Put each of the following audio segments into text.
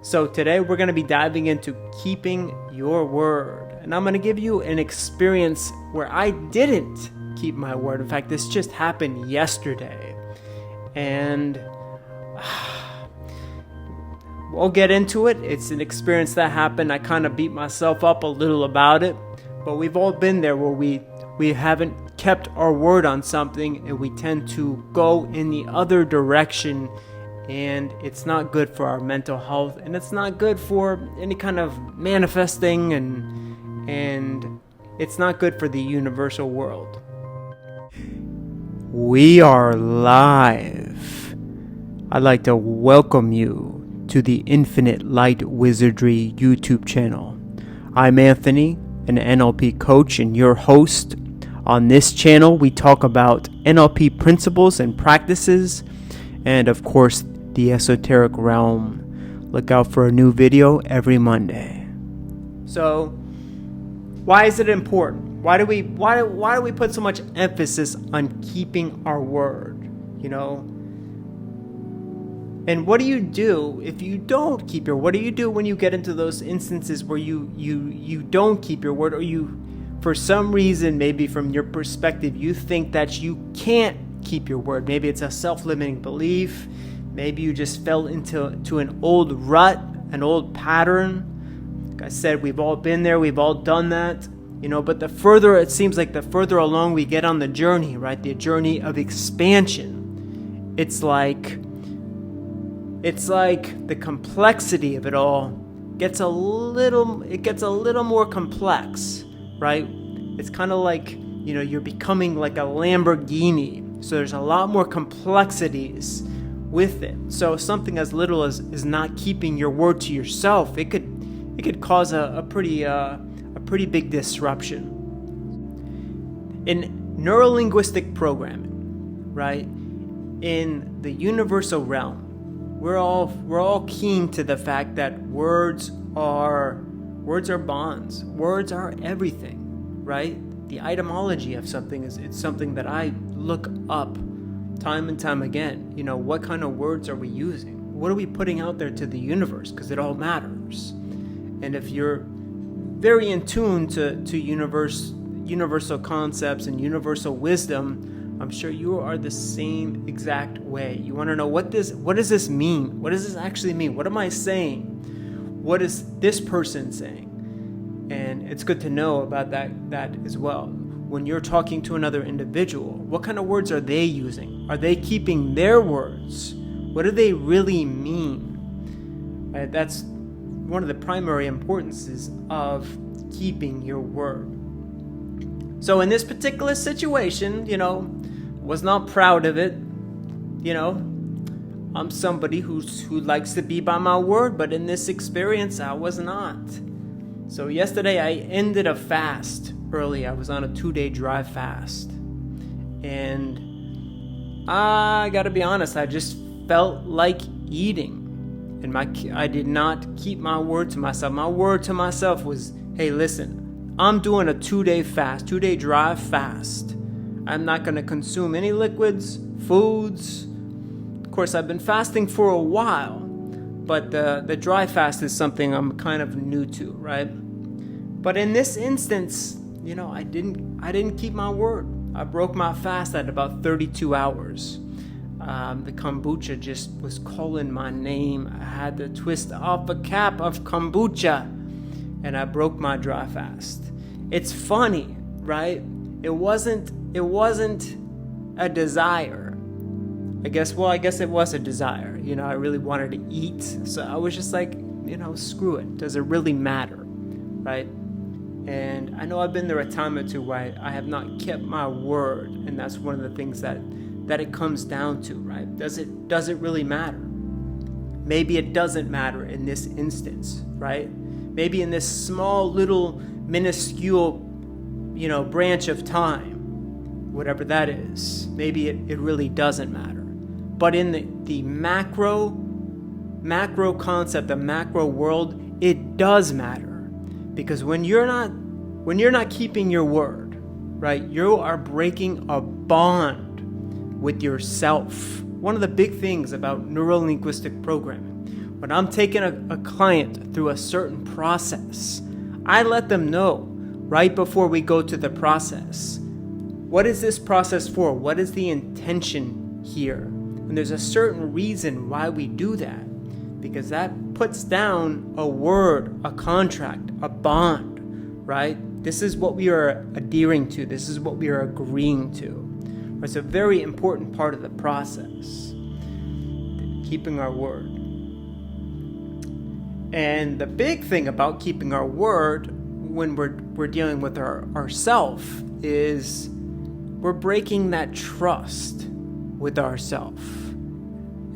So today we're going to be diving into keeping your word. And I'm going to give you an experience where I didn't keep my word. In fact, this just happened yesterday. And we'll get into it. It's an experience that happened. I kind of beat myself up a little about it. But we've all been there where we haven't kept our word on something and we tend to go in the other direction, and it's not good for our mental health, and it's not good for any kind of manifesting, and it's not good for the universal world. We are live. I'd like to welcome you to the Infinite Light Wizardry YouTube channel. I'm Anthony, an NLP coach and your host. On this channel, we talk about NLP principles and practices, and of course, the esoteric realm. Look out for a new video every Monday. So, why is it important? Why do we put so much emphasis on keeping our word? You know? And what do you do if you don't keep your word? What do you do when you get into those instances where you don't keep your word, or you, for some reason, maybe from your perspective, you think that you can't keep your word? Maybe it's a self-limiting belief. Maybe you just fell into an old rut, an old pattern. Like I said, we've all been there. We've all done that. You know, but it seems like the further along we get on the journey, right? The journey of expansion. It's like the complexity of it all gets a little more complex, right? It's kind of like, you know, you're becoming like a Lamborghini. So there's a lot more complexities with it. So something as little as not keeping your word to yourself, it could cause a pretty big disruption. In neurolinguistic programming, right? In the universal realm, we're all keen to the fact that words are bonds. Words are everything, right? The etymology of something it's something that I look up time and time again. You know, what kind of words are we using? What are we putting out there to the universe? Because it all matters. And if you're very in tune to universal concepts and universal wisdom, I'm sure you are the same exact way. You want to know what does this mean? What does this actually mean? What am I saying? What is this person saying? And it's good to know about that as well. When you're talking to another individual, what kind of words are they using? Are they keeping their words? What do they really mean? Right? That's one of the primary importances of keeping your word. So in this particular situation, you know, was not proud of it. You know, I'm somebody who likes to be by my word, but in this experience, I was not. So yesterday, I ended a fast early. I was on a 2-day dry fast. And I gotta be honest, I just felt like eating. And I did not keep my word to myself. My word to myself was, hey, listen, I'm doing a 2-day fast, 2-day dry fast. I'm not going to consume any liquids, foods. Of course, I've been fasting for a while, but the dry fast is something I'm kind of new to, right? But in this instance, you know, I didn't keep my word. I broke my fast at about 32 hours. The kombucha just was calling my name. I had to twist off a cap of kombucha, and I broke my dry fast. It's funny, right? It wasn't a desire. I guess it was a desire. You know, I really wanted to eat. So I was just like, you know, screw it. Does it really matter? Right? And I know I've been there a time or two where I have not kept my word. And that's one of the things that it comes down to, right? Does it really matter? Maybe it doesn't matter in this instance, right? Maybe in this small little minuscule, you know, branch of time, whatever that is, maybe it really doesn't matter. But in the macro concept, the macro world, it does matter. Because when you're not keeping your word, right, you are breaking a bond with yourself. One of the big things about neurolinguistic programming, when I'm taking a client through a certain process, I let them know right before we go to the process, what is this process for? What is the intention here? And there's a certain reason why we do that, because that puts down a word, a contract, a bond, right? This is what we are adhering to. This is what we are agreeing to. It's a very important part of the process, keeping our word. And the big thing about keeping our word when we're dealing with ourself is we're breaking that trust with ourself.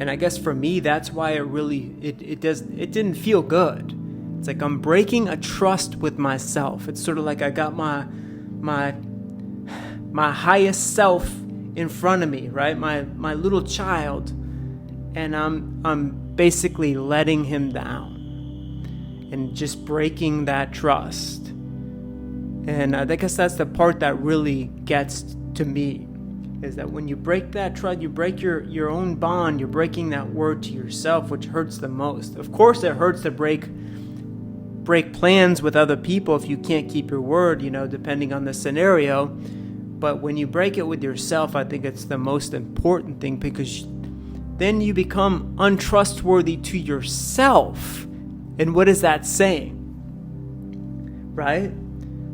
And I guess for me, that's why it didn't feel good. It's like I'm breaking a trust with myself. It's sort of like I got my highest self in front of me, right? My little child, and I'm basically letting him down and just breaking that trust. And I guess that's the part that really gets to me, is that when you break that trust, you break your own bond, you're breaking that word to yourself, which hurts the most. Of course, it hurts to break plans with other people if you can't keep your word, depending on the scenario. But when you break it with yourself, I think it's the most important thing, because then you become untrustworthy to yourself. And what is that saying? Right?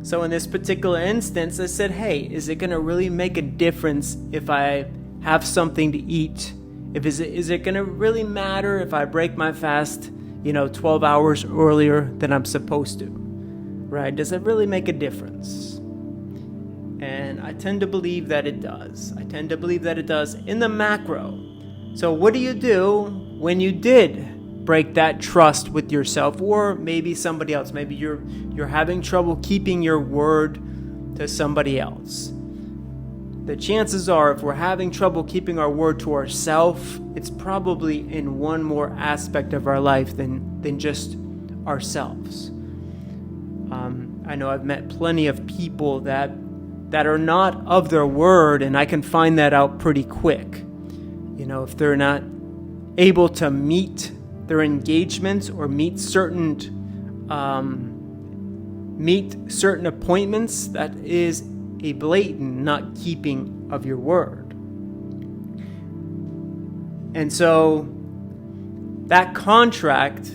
So in this particular instance, I said, hey, is it going to really make a difference if I have something to eat? Is it going to really matter if I break my fast, 12 hours earlier than I'm supposed to? Right? Does it really make a difference? And I tend to believe that it does. I tend to believe that it does in the macro. So what do you do when you did break that trust with yourself, or maybe somebody else? Maybe you're having trouble keeping your word to somebody else. The chances are, if we're having trouble keeping our word to ourselves, it's probably in one more aspect of our life than just ourselves. I know I've met plenty of people that are not of their word, and I can find that out pretty quick. If they're not able to meet their engagements or meet certain appointments, that is a blatant not keeping of your word. And so that contract,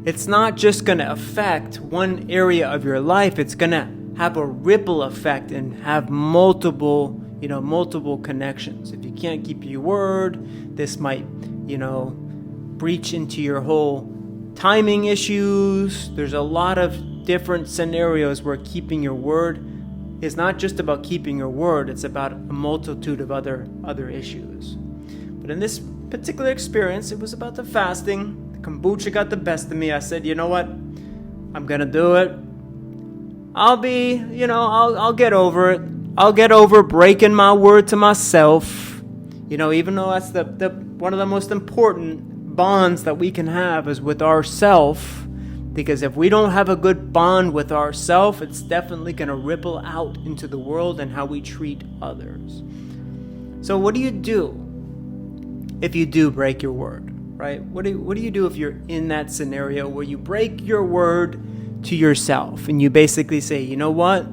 it's not just going to affect one area of your life. It's going to have a ripple effect and have multiple connections. If you can't keep your word, this might, breach into your whole timing issues. There's a lot of different scenarios where keeping your word is not just about keeping your word, it's about a multitude of other issues. But in this particular experience, it was about the fasting. The kombucha got the best of me. I said, you know what? I'm going to do it. I'll get over it. I'll get over breaking my word to myself. Even though that's the one of the most important bonds that we can have is with ourself, because if we don't have a good bond with ourself, it's definitely going to ripple out into the world and how we treat others. So what do you do if you do break your word, right? What do you do if you're in that scenario where you break your word to yourself and you basically say, you know what?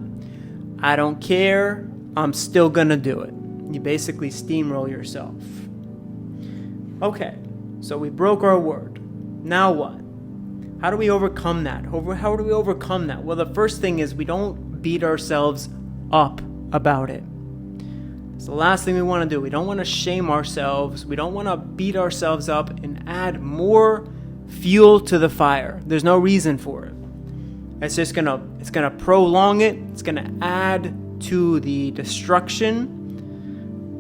I don't care. I'm still going to do it. You basically steamroll yourself. Okay, so we broke our word. Now what? How do we overcome that? How do we overcome that? Well, the first thing is we don't beat ourselves up about it. It's the last thing we want to do. We don't want to shame ourselves. We don't want to beat ourselves up and add more fuel to the fire. There's no reason for it. It's gonna prolong it. It's gonna add to the destruction.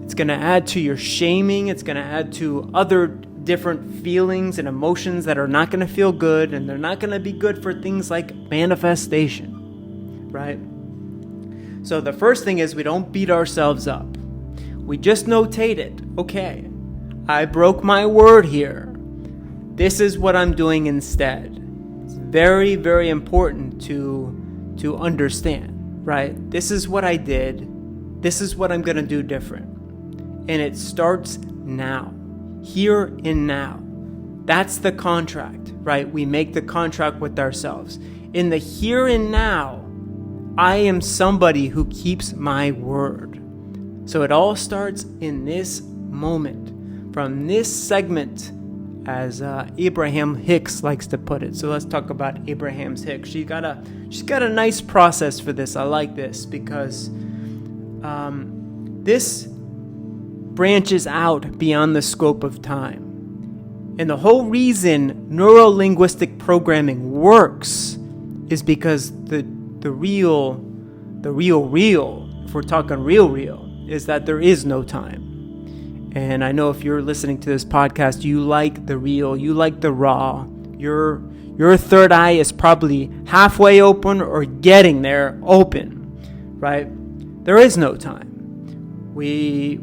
It's gonna add to your shaming. It's gonna add to other different feelings and emotions that are not gonna feel good, and they're not gonna be good for things like manifestation, right? So the first thing is we don't beat ourselves up. We just notate it. Okay, I broke my word here. This is what I'm doing instead. It's very, very important to understand, right? This is what I did. This is what I'm going to do different. And it starts now, here and now. That's the contract, right? We make the contract with ourselves. In the here and now, I am somebody who keeps my word. So it all starts in this moment, from this segment, as Abraham Hicks likes to put it. So let's talk about Abraham Hicks. She's got a nice process for this. I like this because this branches out beyond the scope of time. And the whole reason neuro-linguistic programming works is because the real, if we're talking real, is that there is no time. And I know if you're listening to this podcast, you like the real, you like the raw. Your third eye is probably halfway open or getting there open, right? There is no time. We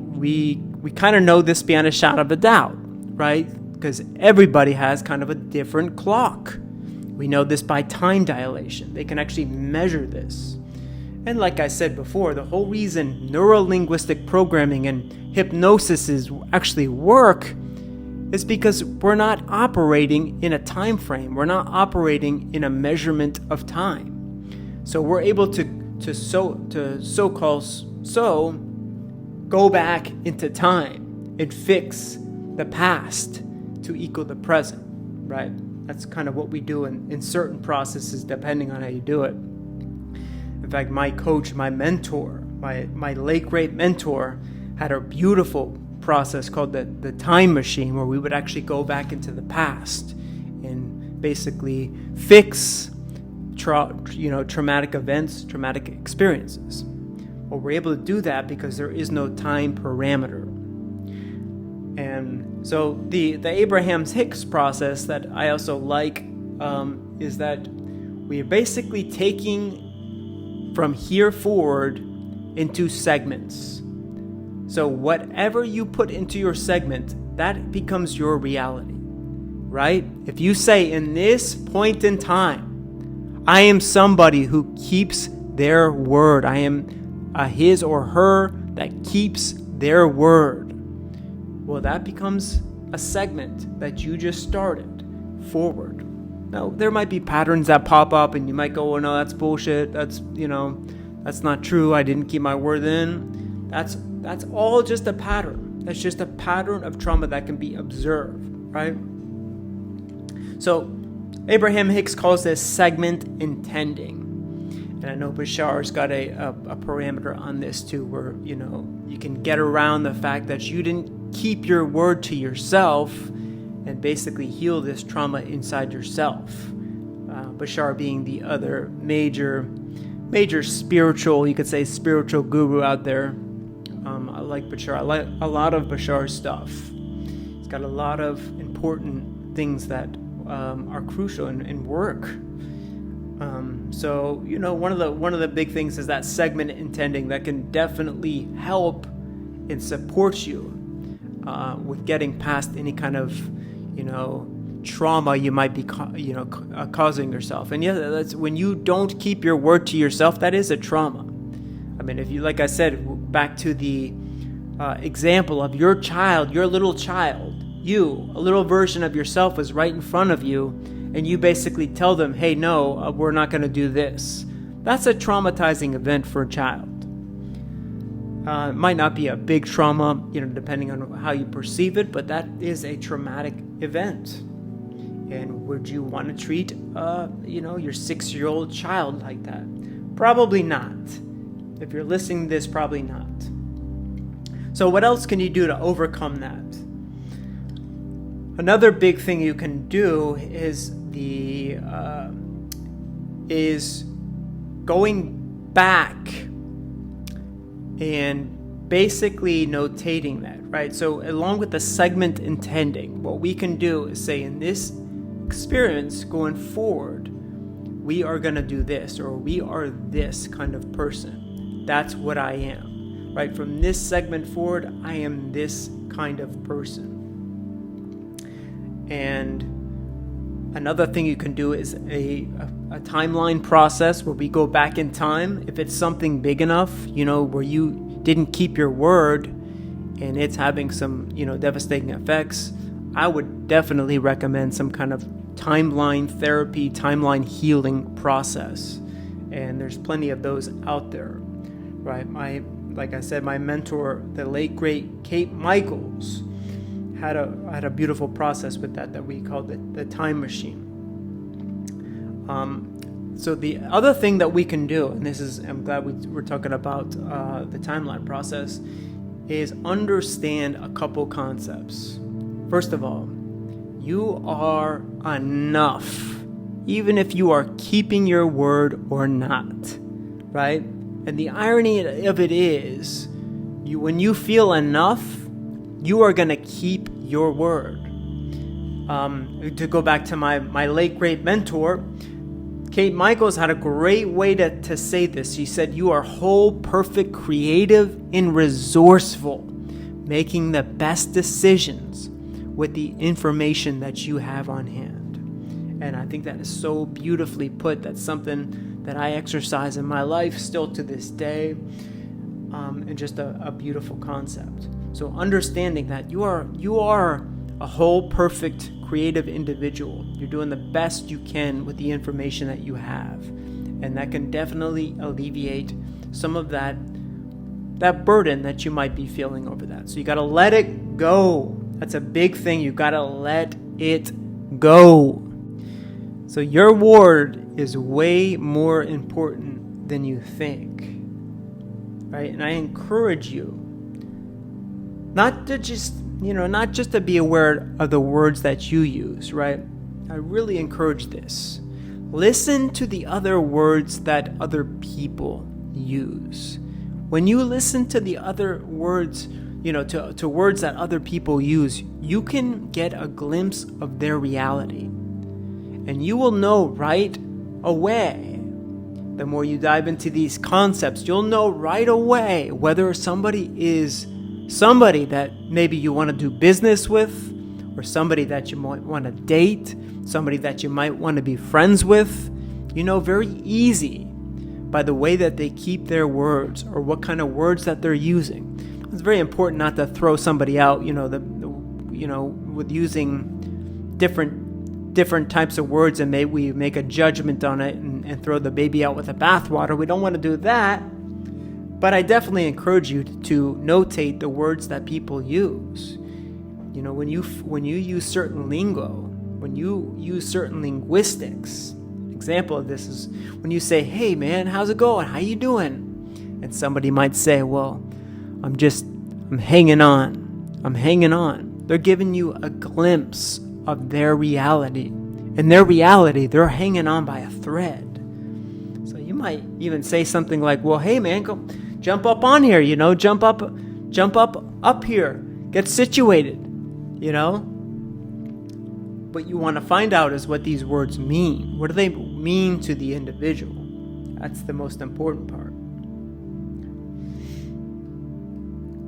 kind of know this beyond a shadow of a doubt, right? Because everybody has kind of a different clock. We know this by time dilation. They can actually measure this. And like I said before, the whole reason neuro-linguistic programming and hypnosis actually work is because we're not operating in a time frame. We're not operating in a measurement of time. So we're able to go back into time and fix the past to equal the present, right? That's kind of what we do in certain processes, depending on how you do it. In fact, my coach, my mentor, my late great mentor, had a beautiful process called the time machine, where we would actually go back into the past and basically fix traumatic events, traumatic experiences. Well, we're able to do that because there is no time parameter. And so the Abraham Hicks process that I also like is that we are basically taking from here forward into segments. So whatever you put into your segment, that becomes your reality, right? If you say, in this point in time, I am somebody who keeps their word. I am his or her that keeps their word. Well, that becomes a segment that you just started forward. Now, there might be patterns that pop up and you might go, oh no, that's bullshit. That's not true. I didn't keep my word in. That's all just a pattern. That's just a pattern of trauma that can be observed, right? So Abraham Hicks calls this segment intending. And I know Bashar's got a parameter on this too, where, you can get around the fact that you didn't keep your word to yourself and basically heal this trauma inside yourself. Bashar being the other major spiritual, you could say spiritual guru out there. I like Bashar. I like a lot of Bashar's stuff. He's got a lot of important things that are crucial in work. So one of the big things is that segment intending that can definitely help and support you with getting past any kind of trauma you might be causing yourself. And that's when you don't keep your word to yourself. That is a trauma. I mean, if you, like I said, back to the example of your little child, a little version of yourself was right in front of you, and you basically tell them, hey, no, we're not going to do this. That's a traumatizing event for a child. It might not be a big trauma, depending on how you perceive it, but that is a traumatic event. And would you want to treat, your 6-year-old child like that? Probably not. If you're listening to this, probably not. So what else can you do to overcome that? Another big thing you can do is going back and basically notating that, right? So along with the segment intending, what we can do is say, in this experience going forward, we are going to do this, or we are this kind of person. That's what I am, right? From this segment forward, I am this kind of person. And another thing you can do is a timeline process where we go back in time. If it's something big enough, where you didn't keep your word and it's having some, devastating effects, I would definitely recommend some kind of timeline therapy, timeline healing process. And there's plenty of those out there, right? Like I said, my mentor, the late great Kate Michaels, had a beautiful process with that we called the time machine. So the other thing that we can do, and I'm glad we're talking about the timeline process, is understand a couple concepts. First of all, you are enough, even if you are keeping your word or not, right? And the irony of it is, when you feel enough, you are going to keep your word. To go back to my late great mentor, Kate Michaels had a great way to say this. She said, "You are whole, perfect, creative, and resourceful, making the best decisions with the information that you have on hand." And I think that is so beautifully put. That's something that I exercise in my life still to this day, and just a beautiful concept. So understanding that you are a whole, perfect, creative individual. You're doing the best you can with the information that you have, and that can definitely alleviate some of that burden that you might be feeling over that. So you got to let it go. That's a big thing. You got to let it go. So your word is way more important than you think, right? And I encourage you not just to be aware of the words that you use, right? I really encourage this. Listen to the other words that other people use. When you listen to the other words, to words that other people use, you can get a glimpse of their reality. And you will know right away. The more you dive into these concepts, you'll know right away whether somebody is somebody that maybe you want to do business with, or somebody that you might want to date, somebody that you might want to be friends with. You know very easy by the way that they keep their words or what kind of words that they're using. It's very important not to throw somebody out, with using different types of words, and maybe we make a judgment on it and throw the baby out with the bathwater. We don't want to do that. But I definitely encourage you to notate the words that people use. When you use certain lingo, when you use certain linguistics. Example of this is when you say, "Hey man, how's it going? How you doing?" And somebody might say, "Well, I'm hanging on. I'm hanging on." They're giving you a glimpse of their reality. In their reality, they're hanging on by a thread. So you might even say something like, "Well, hey man, go jump up on here, jump up here, get situated, What you want to find out is what these words mean. What do they mean to the individual? That's the most important part.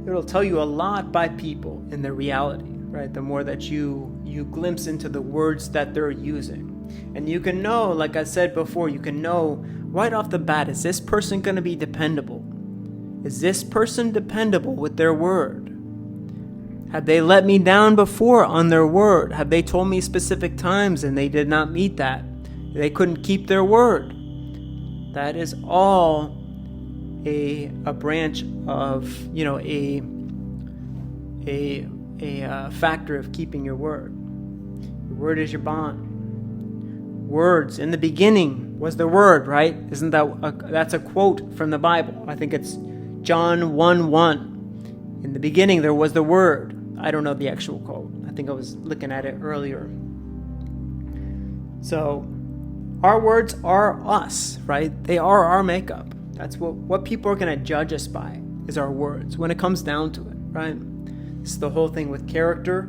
It'll tell you a lot by people in their reality, right? The more that you glimpse into the words that they're using. And you can know, like I said before, you can know right off the bat, is this person going to be dependable? Is this person dependable with their word? Have they let me down before on their word? Have they told me specific times and they did not meet that? They couldn't keep their word. That is all a branch of, a factor of keeping your word. Your word is your bond. Words, in the beginning was the word, right? Isn't that's a quote from the Bible? I think it's John 1:1. In the beginning there was the word. I don't know the actual quote. I think I was looking at it earlier. So our words are us, right? They are our makeup. That's what people are going to judge us by, is our words when it comes down to it, right? It's the whole thing with character.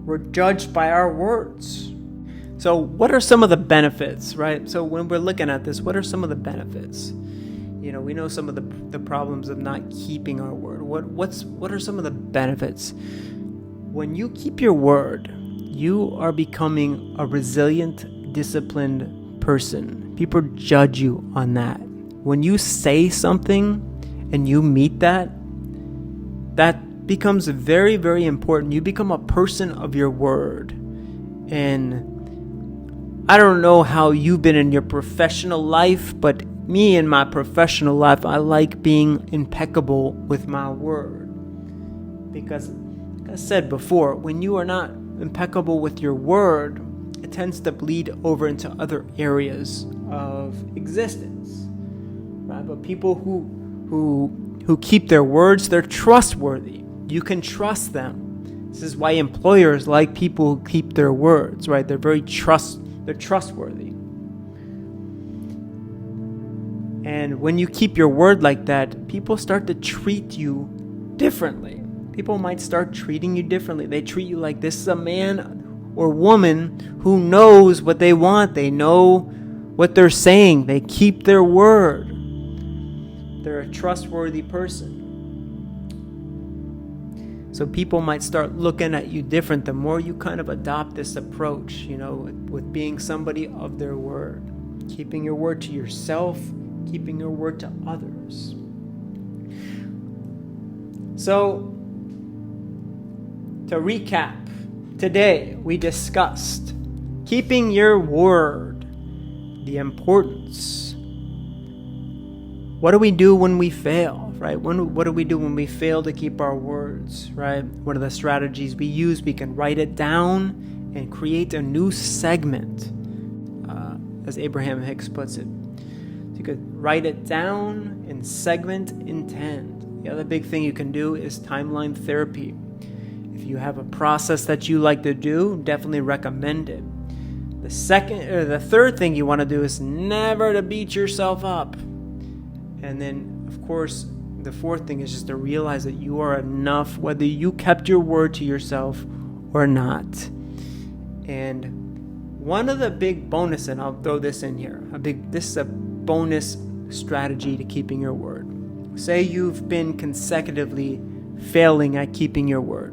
We're judged by our words. So what are some of the benefits, right? So when we're looking at this, what are some of the benefits? We know some of the problems of not keeping our word. What are some of the benefits? When you keep your word, you are becoming a resilient, disciplined person. People judge you on that. When you say something and you meet that becomes very, very important. You become a person of your word. And I don't know how you've been in your professional life, but me in my professional life, I like being impeccable with my word. Because, like I said before, when you are not impeccable with your word, it tends to bleed over into other areas of existence. Right? But people who keep their words, they're trustworthy. You can trust them. This is why employers like people who keep their words, right? They're trustworthy. And when you keep your word like that, people start to treat you differently. People might start treating you differently. They treat you like this is a man or woman who knows what they want. They know what they're saying. They keep their word. They're a trustworthy person. So people might start looking at you different the more you kind of adopt this approach, with being somebody of their word. Keeping your word to yourself, keeping your word to others. So, to recap, today we discussed keeping your word, the importance. What do we do when we fail, right? What do we do when we fail to keep our words, right? One of the strategies we use, we can write it down and create a new segment, as Abraham Hicks puts it. So you could write it down and segment intend. The other big thing you can do is timeline therapy. If you have a process that you like to do, definitely recommend it. The third thing you want to do is never to beat yourself up. And then, of course, the fourth thing is just to realize that you are enough, whether you kept your word to yourself or not. And one of the big bonus, and I'll throw this in here, this is a bonus strategy to keeping your word. Say you've been consecutively failing at keeping your word.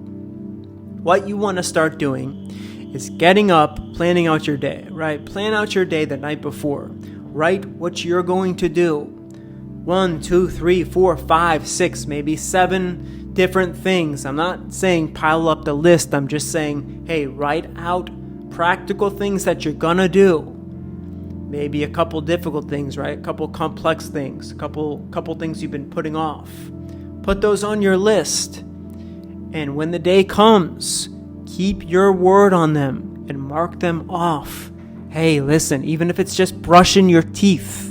What you want to start doing is getting up, planning out your day, right? Plan out your day the night before. Write what you're going to do. 1, 2, 3, 4, 5, 6, maybe 7 different things. I'm not saying pile up the list. I'm just saying, hey, write out practical things that you're gonna do. Maybe a couple difficult things, right? A couple complex things, a couple things you've been putting off. Put those on your list. And when the day comes, keep your word on them and mark them off. Hey, listen, even if it's just brushing your teeth,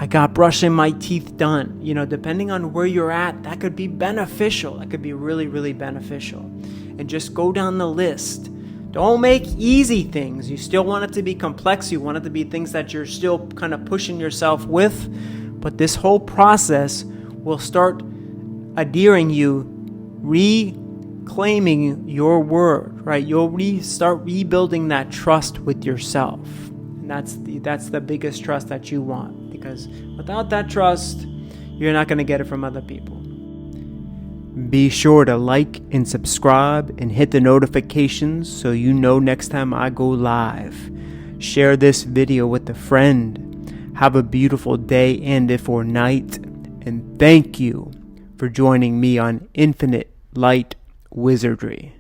I got brushing my teeth done. Depending on where you're at, that could be beneficial. That could be really, really beneficial. And just go down the list. Don't make easy things. You still want it to be complex. You want it to be things that you're still kind of pushing yourself with. But this whole process will start adhering you, reclaiming your word, right? You'll start rebuilding that trust with yourself. And that's the biggest trust that you want. Because without that trust, you're not going to get it from other people. Be sure to like and subscribe and hit the notifications so you know next time I go live. Share this video with a friend. Have a beautiful day and or night. And thank you for joining me on Infinite Light Wizardry.